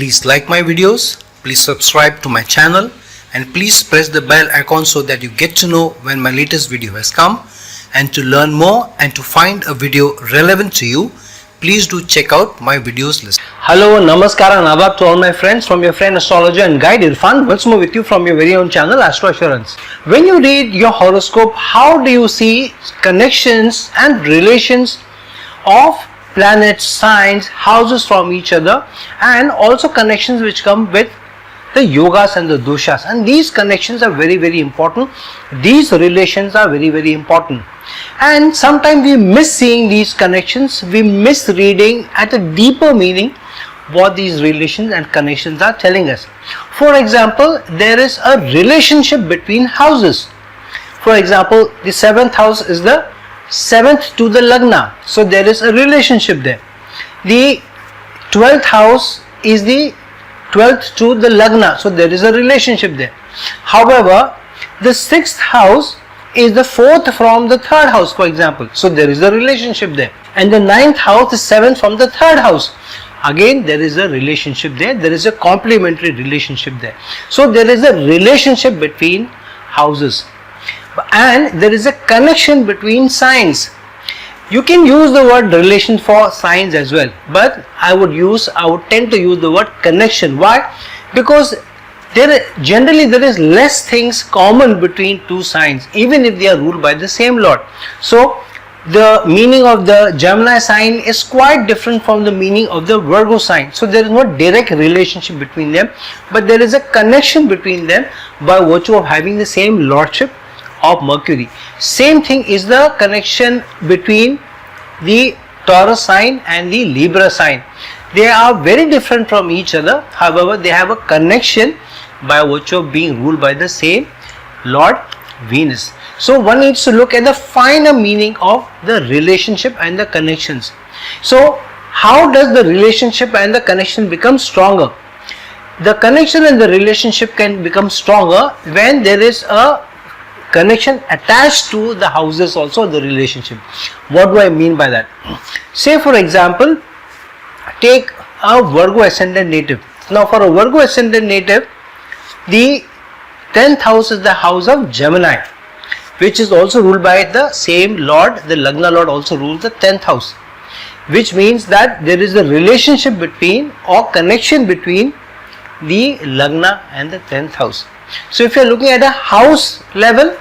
Please like my videos, please subscribe to my channel, and please press the bell icon so that you get to know when my latest video has come. And to learn more and to find a video relevant to you, please do check out my videos list. Hello, namaskar and adab to all my friends from your friend astrologer and guide Irfan. Once more with you from your very own channel Astro Assurance. When you read your horoscope, how do you see connections and relations of planets, signs, houses from each other, and also connections which come with the yogas and the doshas? And these connections are very important. These relations are very important. And sometimes we miss seeing these connections, we miss reading at a deeper meaning what these relations and connections are telling us. For example, there is a relationship between houses. For example, the 7th house is the 7th to the Lagna, so there is a relationship there. The 12th house is the 12th to the Lagna, so there is a relationship there. However, the 6th house is the 4th from the 3rd house, for example, so there is a relationship there. And the 9th house is 7th from the 3rd house. Again, there is a relationship there, there is a complementary relationship there. So there is a relationship between houses, and there is a connection between signs. You can use the word relation for signs as well, but I would tend to use the word connection. Why? Because generally there is less things common between two signs, even if they are ruled by the same Lord. So the meaning of the Gemini sign is quite different from the meaning of the Virgo sign. So there is no direct relationship between them, but there is a connection between them by virtue of having the same lordship of Mercury. Same thing is the connection between the Taurus sign and the Libra sign. They are very different from each other, however they have a connection by virtue of being ruled by the same Lord Venus. So one needs to look at the finer meaning of the relationship and the connections. So how does the relationship and the connection become stronger? The connection and the relationship can become stronger when there is a connection attached to the houses also, the relationship. What do I mean by that? Say for example, take a Virgo ascendant native. Now for a Virgo ascendant native, the 10th house is the house of Gemini, which is also ruled by the same Lord. The Lagna Lord also rules the 10th house, which means that there is a relationship between or connection between the Lagna and the 10th house. So if you are looking at a house level,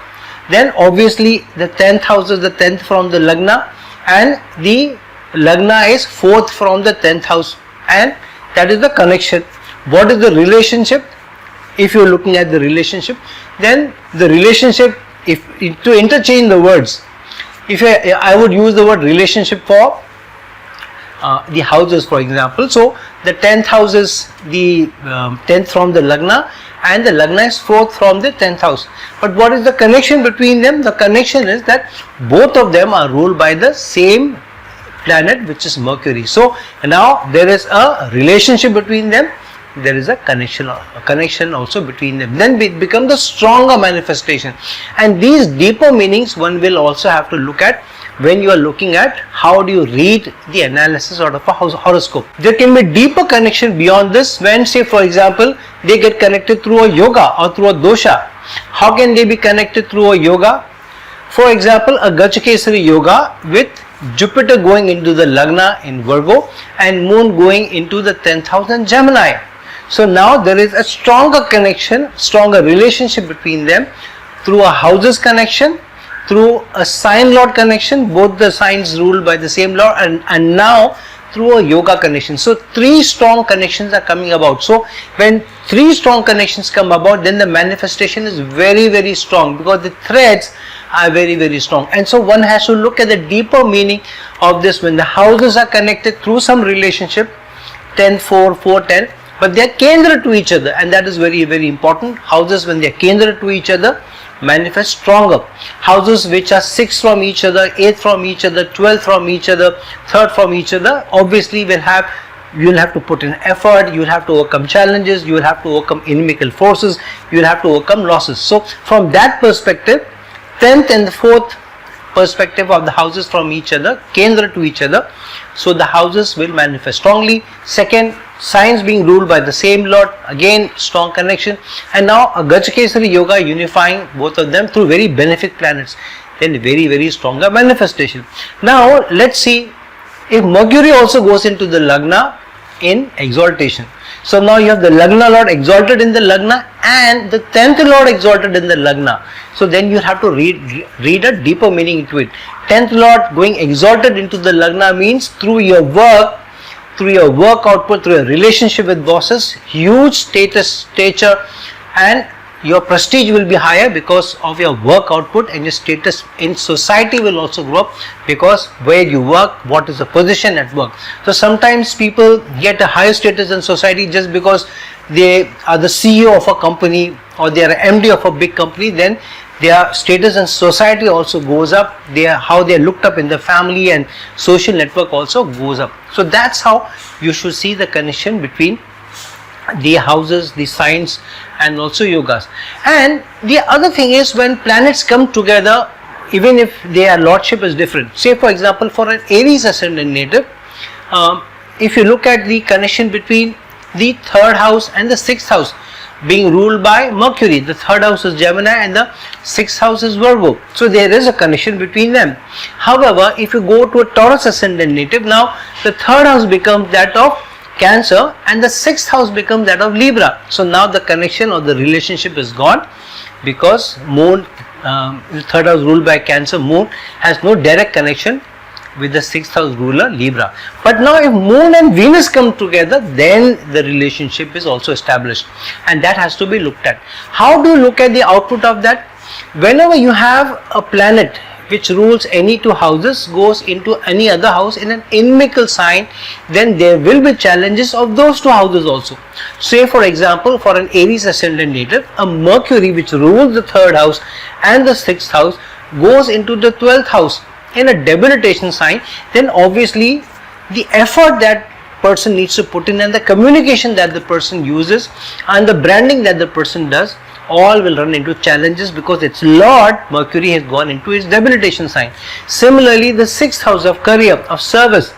then obviously the 10th house is the 10th from the Lagna, and the Lagna is 4th from the 10th house, and that is the connection. What is the relationship? If you are looking at the relationship, then the relationship, if to interchange the words, if I would use the word relationship for the houses, for example. So the 10th house is the 10th from the Lagna, and the Lagna is 4th from the 10th house. But what is the connection between them? The connection is that both of them are ruled by the same planet, which is Mercury. So now there is a relationship between them, there is a connection also between them. Then it becomes the stronger manifestation. And these deeper meanings one will also have to look at when you are looking at how do you read the analysis out of a horoscope. There can be deeper connection beyond this when, say for example, they get connected through a yoga or through a dosha. How can they be connected through a yoga? For example, a Gachakesari yoga with Jupiter going into the Lagna in Virgo and Moon going into the 10th house in Gemini. So now there is a stronger connection, stronger relationship between them through a houses connection, through a sign lord connection, both the signs ruled by the same lord, and now through a yoga connection. So 3 strong connections are coming about. So when 3 strong connections come about, then the manifestation is very strong, because the threads are very strong. And so one has to look at the deeper meaning of this. When the houses are connected through some relationship, 10-4, 4-10, but they are kendra to each other, and that is very important. Houses, when they are kendra to each other, manifest stronger. Houses which are 6 from each other, 8 from each other, 12 from each other, 3rd from each other, obviously you will have to put in effort, you will have to overcome challenges, you will have to overcome inimical forces, you will have to overcome losses. So from that perspective, 10th and the 4th perspective of the houses from each other, kendra to each other, so the houses will manifest strongly. Second, signs being ruled by the same Lord, again strong connection, and now a Gajkesari Yoga unifying both of them through very benefic planets, then very stronger manifestation. Now let's see if Mercury also goes into the Lagna in exaltation. So now you have the Lagna Lord exalted in the Lagna and the 10th Lord exalted in the Lagna. So then you have to read a deeper meaning into it. 10th Lord going exalted into the Lagna means through your work, through your work output, through your relationship with bosses, huge stature, and your prestige will be higher because of your work output, and your status in society will also grow up because where you work, what is the position at work. So sometimes people get a higher status in society just because they are the CEO of a company or they are MD of a big company, then their status in society also goes up, how they are looked up in the family and social network also goes up. So that's how you should see the connection between the houses, the signs, and also yogas. And the other thing is, when planets come together, even if their lordship is different, say for example for an Aries ascendant native, if you look at the connection between the 3rd house and the 6th house being ruled by Mercury, the 3rd house is Gemini and the 6th house is Virgo, so there is a connection between them. However, if you go to a Taurus ascendant native, now the 3rd house becomes that of Cancer and the 6th house becomes that of Libra. So now the connection or the relationship is gone because Moon, the 3rd house ruled by Cancer, Moon has no direct connection with the 6th house ruler Libra. But now if Moon and Venus come together, then the relationship is also established, and that has to be looked at. How do you look at the output of that? Whenever you have a planet which rules any 2 houses goes into any other house in an inimical sign, then there will be challenges of those 2 houses also. Say for example, for an Aries ascendant native, a Mercury which rules the 3rd house and the 6th house goes into the 12th house in a debilitation sign, then obviously the effort that person needs to put in and the communication that the person uses and the branding that the person does, all will run into challenges because its Lord Mercury has gone into its debilitation sign. Similarly, the 6th house of career, of service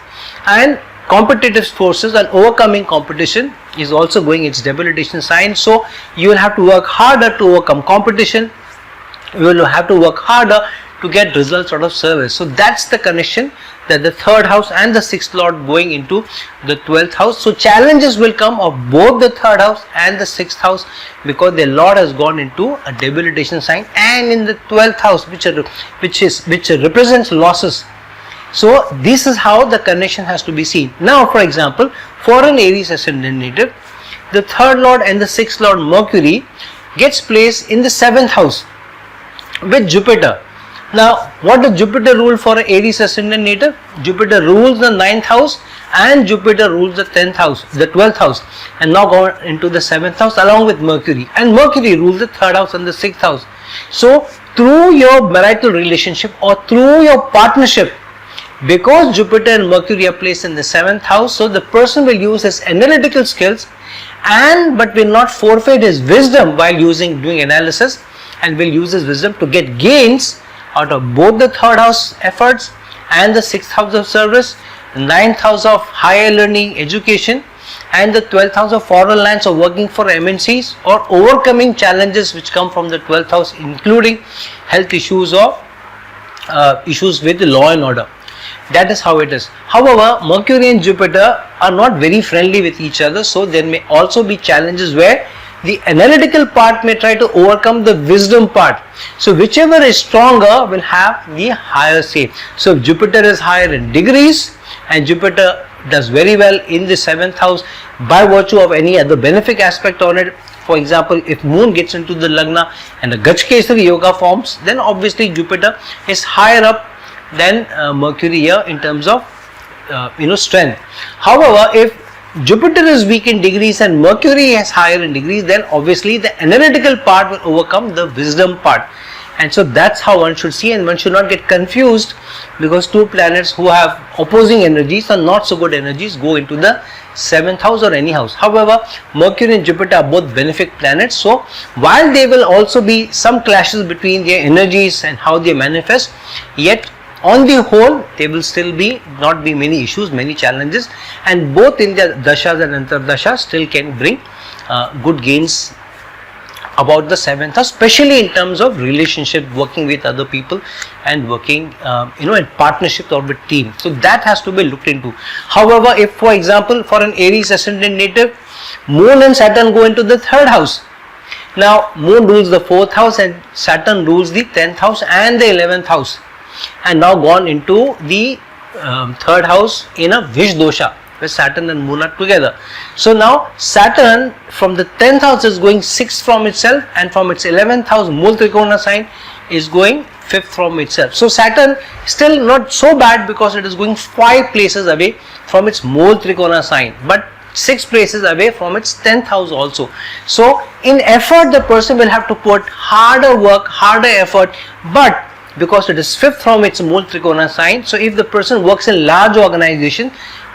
and competitive forces and overcoming competition is also going its debilitation sign. So you will have to work harder to overcome competition. You will have to work harder to get results out of service. So that's the connection, that the 3rd house and the 6th Lord going into the 12th house. So challenges will come of both the 3rd house and the 6th house because their Lord has gone into a debilitation sign, and in the 12th house which represents losses. So this is how the connection has to be seen. Now for example, for an Aries ascendant native, the 3rd Lord and the 6th Lord Mercury gets placed in the 7th house with Jupiter. Now, what does Jupiter rule for an Aries ascendant native? Jupiter rules the 9th house and Jupiter rules the 10th house, the 12th house, and now go into the 7th house along with Mercury. And Mercury rules the 3rd house and the 6th house. So, through your marital relationship or through your partnership, because Jupiter and Mercury are placed in the 7th house, so the person will use his analytical skills but will not forfeit his wisdom while doing analysis, and will use his wisdom to get gains out of both the 3rd house efforts and the 6th house of service, the 9th house of higher learning, education, and the 12th house of foreign lands or working for MNCs or overcoming challenges which come from the 12th house, including health issues or issues with the law and order. That is how it is. However, Mercury and Jupiter are not very friendly with each other, so there may also be challenges where the analytical part may try to overcome the wisdom part. So whichever is stronger will have the higher say. So if Jupiter is higher in degrees and Jupiter does very well in the 7th house by virtue of any other benefic aspect on it. For example, if Moon gets into the Lagna and the Gajkesari Yoga forms, then obviously Jupiter is higher up than Mercury here in terms of strength. However, if Jupiter is weak in degrees and Mercury is higher in degrees, then obviously the analytical part will overcome the wisdom part. And so that's how one should see, and one should not get confused because 2 planets who have opposing energies or not so good energies go into the 7th house or any house. However, Mercury and Jupiter are both benefic planets, so while there will also be some clashes between their energies and how they manifest, yet on the whole, there will still not be many issues, many challenges, and both in the dashas and antardashas still can bring good gains about the 7th house, especially in terms of relationship, working with other people and working in partnership or with team. So that has to be looked into. However, if for example for an Aries ascendant native, Moon and Saturn go into the 3rd house. Now Moon rules the 4th house and Saturn rules the 10th house and the 11th house, and now gone into the 3rd house in a Vish dosha, where Saturn and Moon are together. So now Saturn from the 10th house is going 6th from itself, and from its 11th house Mool Trikona sign is going 5th from itself. So Saturn still not so bad because it is going 5 places away from its Mool Trikona sign, but 6 places away from its 10th house also. So in effort the person will have to put harder work, harder effort, but because it is 5th from its Mool Trikona sign, so if the person works in large organization,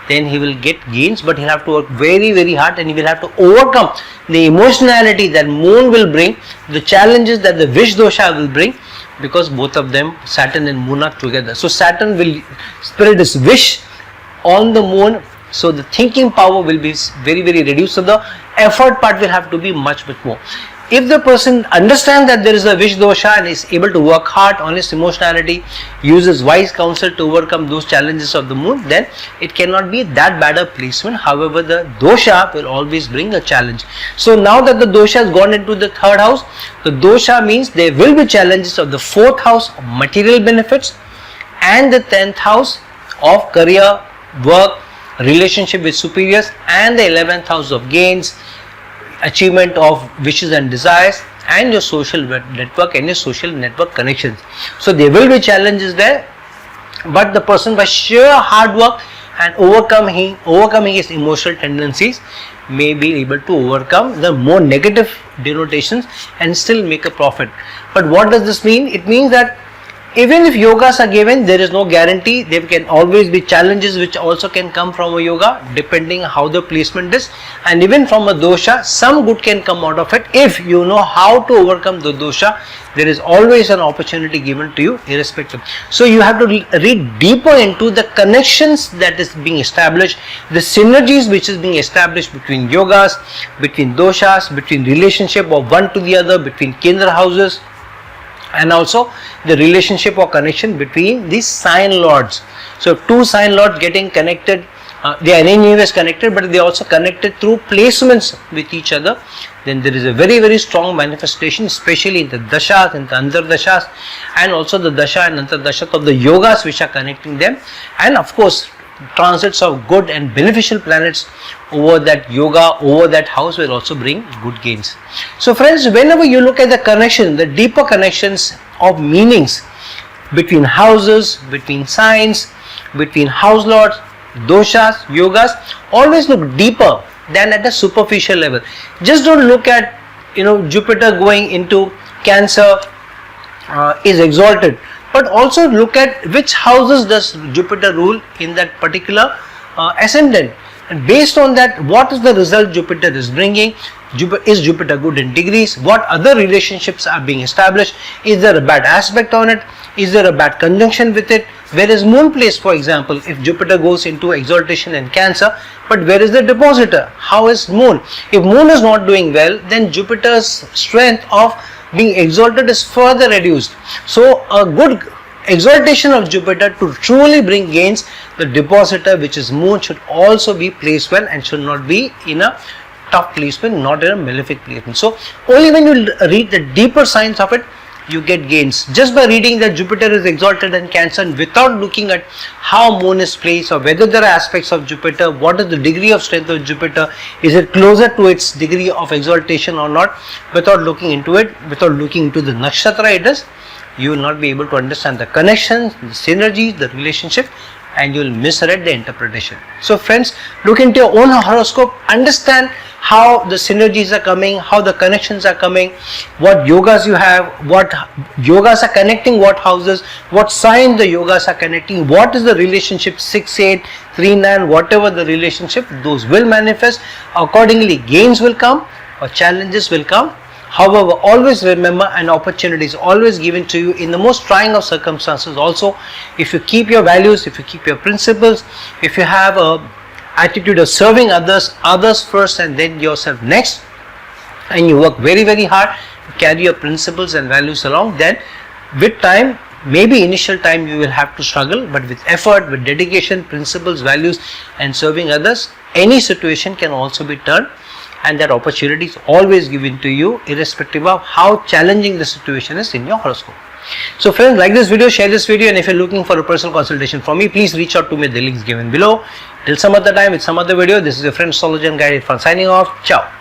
then he will get gains, but he'll have to work very, very hard, and he will have to overcome the emotionality that Moon will bring, the challenges that the Vish dosha will bring, because both of them, Saturn and Moon, are together. So Saturn will spread his wish on the Moon, so the thinking power will be very, very reduced, so the effort part will have to be much more. If the person understands that there is a Vish dosha and is able to work hard on his emotionality, uses wise counsel to overcome those challenges of the Moon, then it cannot be that bad a placement. However, the dosha will always bring a challenge. So now that the dosha has gone into the 3rd house, the dosha means there will be challenges of the 4th house of material benefits and the 10th house of career, work, relationship with superiors, and the 11th house of gains, achievement of wishes and desires, and your social network and your social network connections. So there will be challenges there, but the person by sheer hard work and overcoming his emotional tendencies may be able to overcome the more negative denotations and still make a profit. But what does this mean? It means that even if yogas are given, there is no guarantee. There can always be challenges which also can come from a yoga, depending how the placement is, and even from a dosha, some good can come out of it. If you know how to overcome the dosha, there is always an opportunity given to you irrespective. So you have to read deeper into the connections that is being established, the synergies which is being established between yogas, between doshas, between relationship of one to the other, between Kendra houses, and also the relationship or connection between these sign lords. So 2 sign lords getting connected, they are anyways connected, but they are also connected through placements with each other, then there is a very, very strong manifestation, especially in the dashas and the antardashas, and also the dasha and antardashas of the yogas which are connecting them, and of course transits of good and beneficial planets over that yoga, over that house will also bring good gains. So friends, whenever you look at the connection, the deeper connections of meanings between houses, between signs, between house lords, doshas, yogas, always look deeper than at a superficial level. Just don't look at Jupiter going into Cancer is exalted, but also look at which houses does Jupiter rule in that particular ascendant, and based on that, what is the result Jupiter is bringing. Is Jupiter good in degrees? What other relationships are being established? Is there a bad aspect on it? Is there a bad conjunction with it? Where is Moon placed, for example, if Jupiter goes into exaltation and Cancer, but where is the depositor? How is Moon? If Moon is not doing well, then Jupiter's strength of being exalted is further reduced. So a good exaltation of Jupiter to truly bring gains, the depositor, which is Moon, should also be placed well and should not be in a tough placement, not in a malefic placement. So only when you read the deeper signs of it, you get gains. Just by reading that Jupiter is exalted in Cancer and without looking at how Moon is placed or whether there are aspects of Jupiter, what is the degree of strength of Jupiter, is it closer to its degree of exaltation or not, without looking into it, without looking into the nakshatra it is, you will not be able to understand the connections, the synergies, the relationship, and you will misread the interpretation. So friends, look into your own horoscope, understand how the synergies are coming, how the connections are coming, what yogas you have, what yogas are connecting what houses, what sign the yogas are connecting, what is the relationship 6, 8, 3, 9, whatever the relationship, those will manifest. Accordingly, gains will come or challenges will come. However, always remember, an opportunity is always given to you in the most trying of circumstances. Also, if you keep your values, if you keep your principles, if you have a attitude of serving others first and then yourself next, and you work very, very hard to carry your principles and values along, then with time, maybe initial time you will have to struggle, but with effort, with dedication, principles, values and serving others, any situation can also be turned, and that opportunity is always given to you irrespective of how challenging the situation is in your horoscope. So friends, like this video, share this video, and if you're looking for a personal consultation from me, please reach out to me at the links given below. Till some other time with some other video, this is your friend astrologer and guide Irfan signing off. Ciao.